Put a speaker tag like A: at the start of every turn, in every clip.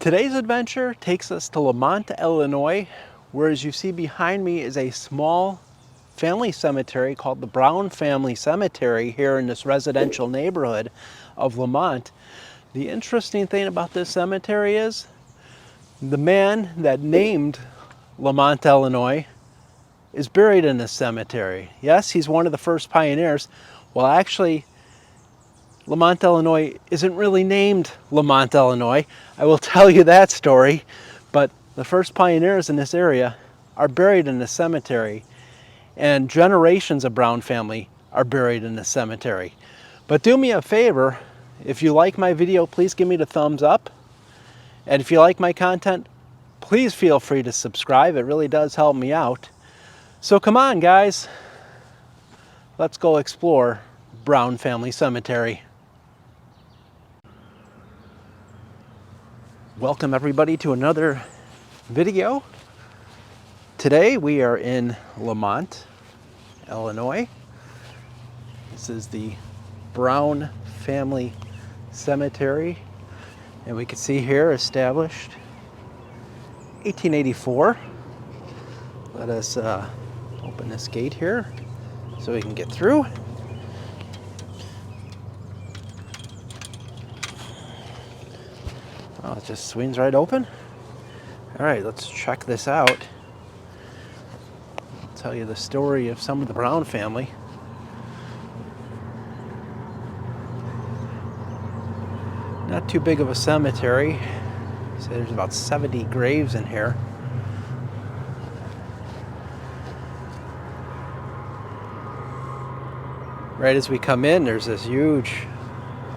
A: Today's adventure takes us to Lemont, Illinois, where, as you see behind me, is a small family cemetery called the Brown Family Cemetery here in this residential neighborhood of Lemont. The interesting thing about this cemetery is the man that named Lemont, Illinois, is buried in this cemetery. Yes, he's one of the first pioneers. Well, actually, Lemont, Illinois isn't really named Lemont, Illinois. I will tell you that story. But the first pioneers in this area are buried in this cemetery. And generations of Brown family are buried in this cemetery. But do me a favor, if you like my video, please give me the thumbs up. And if you like my content, please feel free to subscribe. It really does help me out. So come on, guys. Let's go explore Brown Family Cemetery. Welcome everybody to another video. Today we are in Lemont, Illinois. This is the Brown Family Cemetery, and we can see here established 1884. Let us open this gate here so we can get through. Oh, it just swings right open. All right, let's check this out. I'll tell you the story of some of the Brown family. Not too big of a cemetery. So there's about 70 graves in here. Right as we come in, there's this huge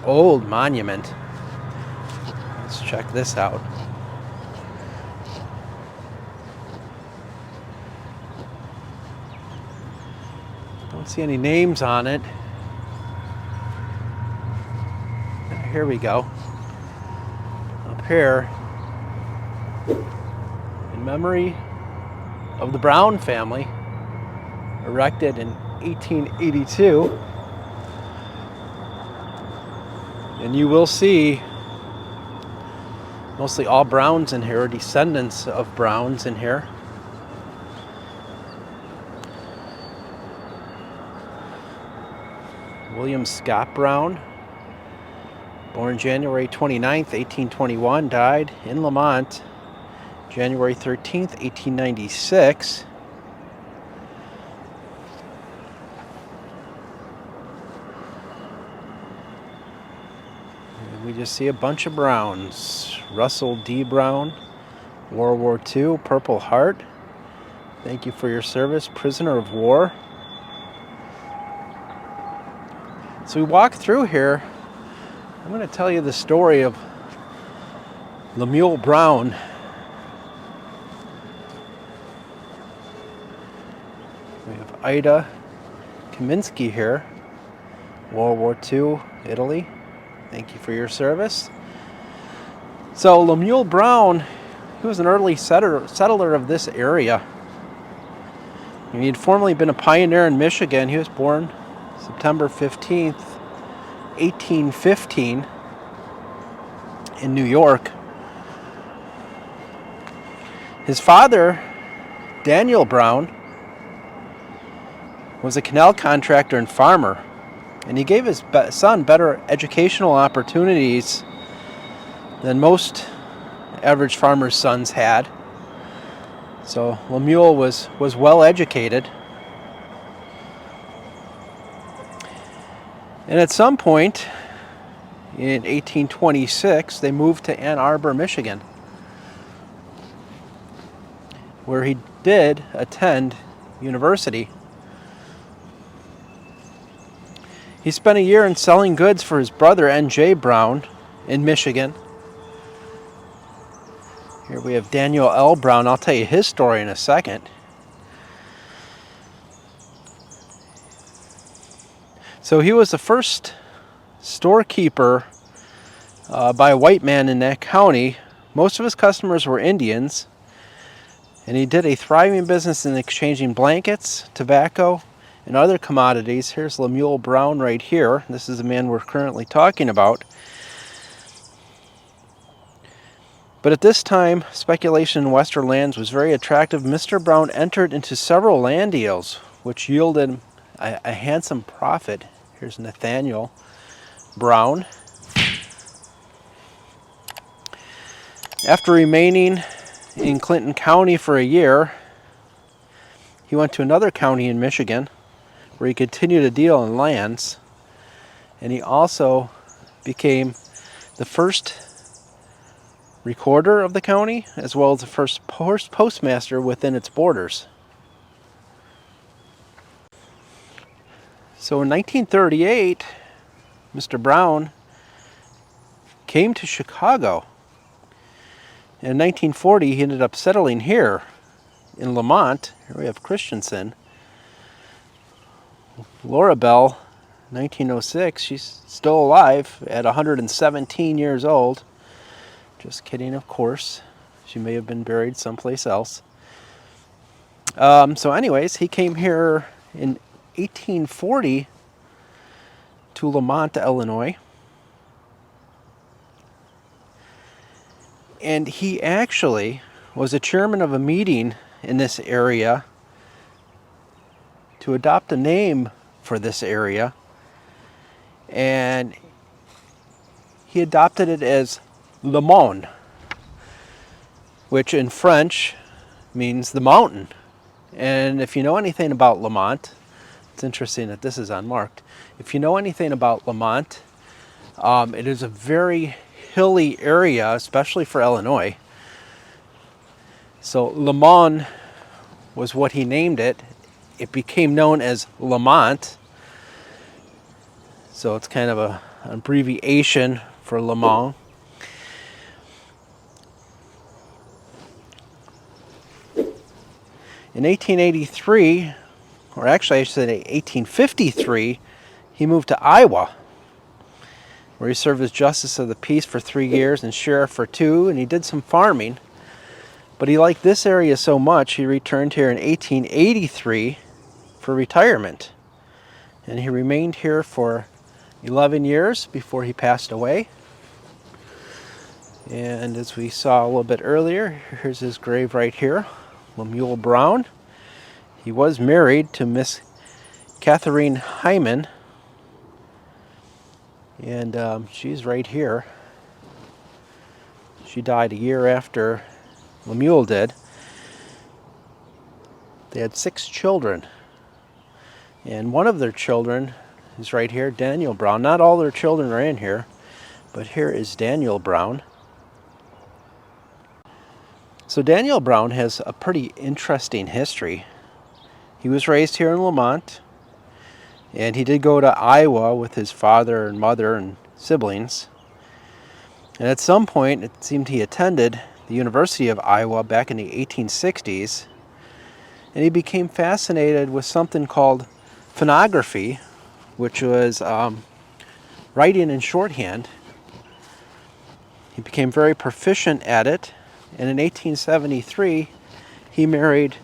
A: old monument. Let's check this out. Don't see any names on it. Here we go. Up here, in memory of the Brown family, erected in 1882. And you will see mostly all Browns in here, or descendants of Browns in here. William Scott Brown, born January 29th, 1821, died in Lemont, January 13th, 1896. We just see a bunch of Browns. Russell D. Brown, World War II, Purple Heart. Thank you for your service, prisoner of war. So we walk through here. I'm going to tell you the story of Lemuel Brown. We have Ida Kaminsky here, World War II, Italy. Thank you for your service. So Lemuel Brown, he was an early settler of this area. He had formerly been a pioneer in Michigan. He was born September 15th, 1815 in New York. His father, Daniel Brown, was a canal contractor and farmer. And he gave his son better educational opportunities than most average farmers' sons had. So Lemuel was well educated. And at some point in 1826, they moved to Ann Arbor, Michigan, where he did attend university. He spent a year in selling goods for his brother, N.J. Brown, in Michigan. Here we have Daniel L. Brown. I'll tell you his story in a second. So he was the first storekeeper by a white man in that county. Most of his customers were Indians. And he did a thriving business in exchanging blankets, tobacco, and other commodities. Here's Lemuel Brown right here. This is the man we're currently talking about. But at this time, speculation in Western lands was very attractive. Mr. Brown entered into several land deals, which yielded a handsome profit. Here's Nathaniel Brown. After remaining in Clinton County for a year, he went to another county in Michigan where he continued to deal in lands, and he also became the first recorder of the county as well as the first postmaster within its borders. So in 1938, Mr. Brown came to Chicago. In 1940, he ended up settling here in Lemont. Here we have Christensen. Laura Bell, 1906, she's still alive at 117 years old. Just kidding, of course. She may have been buried someplace else. So anyways, he came here in 1840 to Lemont, Illinois. And he actually was a chairman of a meeting in this area to adopt a name for this area. And he adopted it as Lemont, which in French means the mountain. And if you know anything about Lemont, it's interesting that this is unmarked. If you know anything about Lemont, it is a very hilly area, especially for Illinois. So Lemont was what he named it. It became known as Lemont. So it's kind of an abbreviation for Lemont. In 1883, or actually I should say 1853, he moved to Iowa, where he served as Justice of the Peace for 3 years and Sheriff for 2, and he did some farming. But he liked this area so much, he returned here in 1883 for retirement. And he remained here for 11 years before he passed away. And as we saw a little bit earlier, here's his grave right here. Lemuel Brown. He was married to Miss Catherine Hyman, and she's right here. She died a year after Lemuel did. They had 6 children, and one of their children is right here, Daniel Brown. Not all their children are in here, but here is Daniel Brown. So Daniel Brown has a pretty interesting history. He was raised here in Lemont, and he did go to Iowa with his father and mother and siblings. And at some point, it seemed he attended the University of Iowa back in the 1860s, and he became fascinated with something called phonography, which was writing in shorthand. He became very proficient at it. And in 1873, he married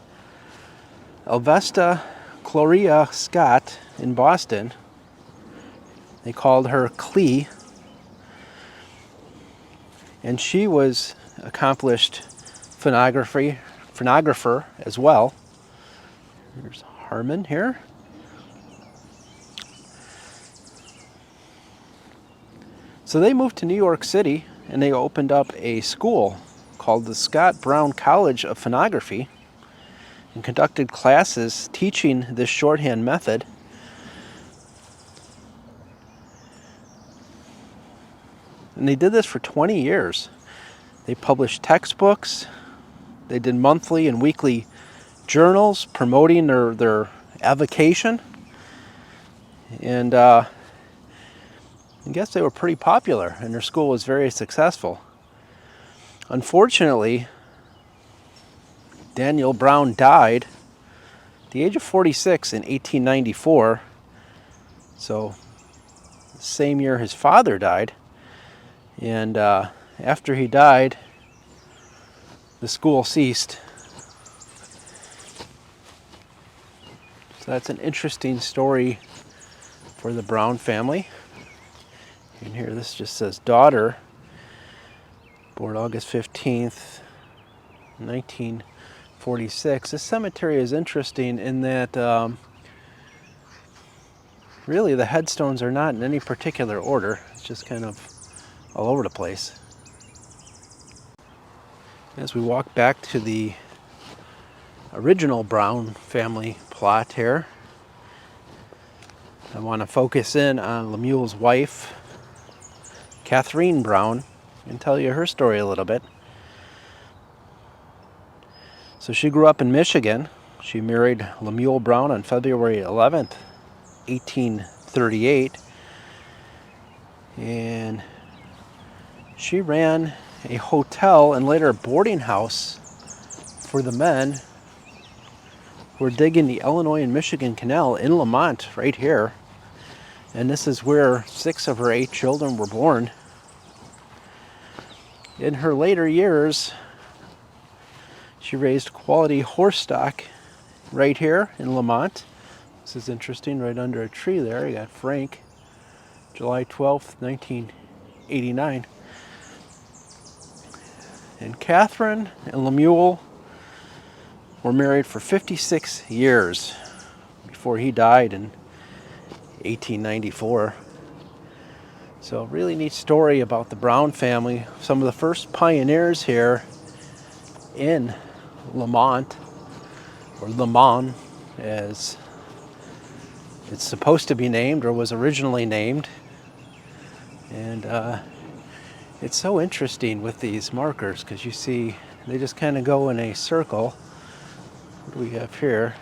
A: Elvesta Gloria Scott in Boston. They called her Clee. And she was an accomplished phonographer as well. There's Harmon here. So they moved to New York City, and they opened up a school called the Scott Brown College of Phonography, and conducted classes teaching this shorthand method. And they did this for 20 years. They published textbooks. They did monthly and weekly journals promoting their avocation. And I guess they were pretty popular, and their school was very successful. Unfortunately, Daniel Brown died at the age of 46 in 1894. So the same year his father died. And after he died, the school ceased. So that's an interesting story for the Brown family. And here this just says daughter, Born August 15th, 1946. This cemetery is interesting in that really the headstones are not in any particular order. It's just kind of all over the place. As we walk back to the original Brown family plot here, I want to focus in on Lemuel's wife, Catherine Brown, and tell you her story a little bit. So she grew up in Michigan. She married Lemuel Brown on February 11th, 1838. And she ran a hotel and later a boarding house for the men who were digging the Illinois and Michigan Canal in Lemont, right here. And this is where 6 of her 8 children were born. In her later years, she raised quality horse stock right here in Lemont. This is interesting, right under a tree there. You got Frank, July 12th, 1989. And Catherine and Lemuel were married for 56 years before he died in 1894. So a really neat story about the Brown family. Some of the first pioneers here in Lemont, or Lemont as it's supposed to be named or was originally named. And it's so interesting with these markers because you see they just kind of go in a circle. What do we have here?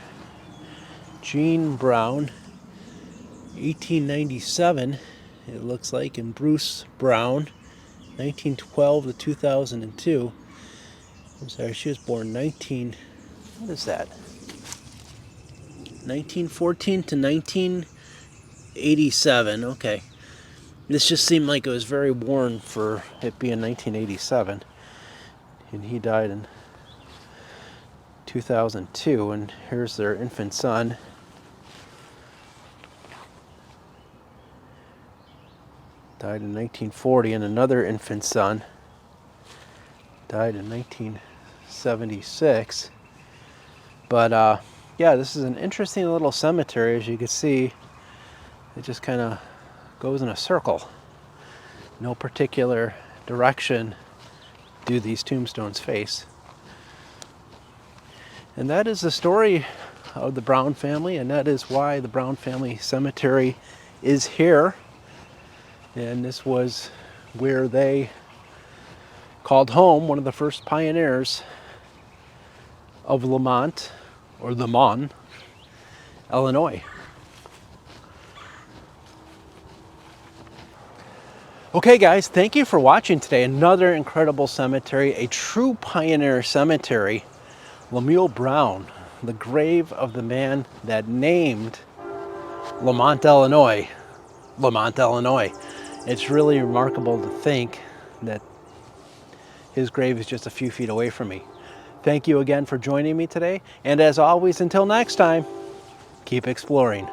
A: Jean Brown, 1897, it looks like, and Bruce Brown, 1912 to 2002. I'm sorry, she was born what is that? 1914 to 1987, okay. This just seemed like it was very worn for it being 1987. And he died in 2002, and here's their infant son. Died in 1940, and another infant son died in 1976. But yeah, this is an interesting little cemetery. As you can see, it just kind of goes in a circle. No particular direction do these tombstones face. And that is the story of the Brown family, and that is why the Brown family cemetery is here. And this was where they called home one of the first pioneers of Lemont, or Lemont, Illinois. Okay guys, thank you for watching today. Another incredible cemetery, a true pioneer cemetery. Lemuel Brown, the grave of the man that named Lemont, Illinois. Lemont, Illinois. It's really remarkable to think that his grave is just a few feet away from me. Thank you again for joining me today. And as always, until next time, keep exploring.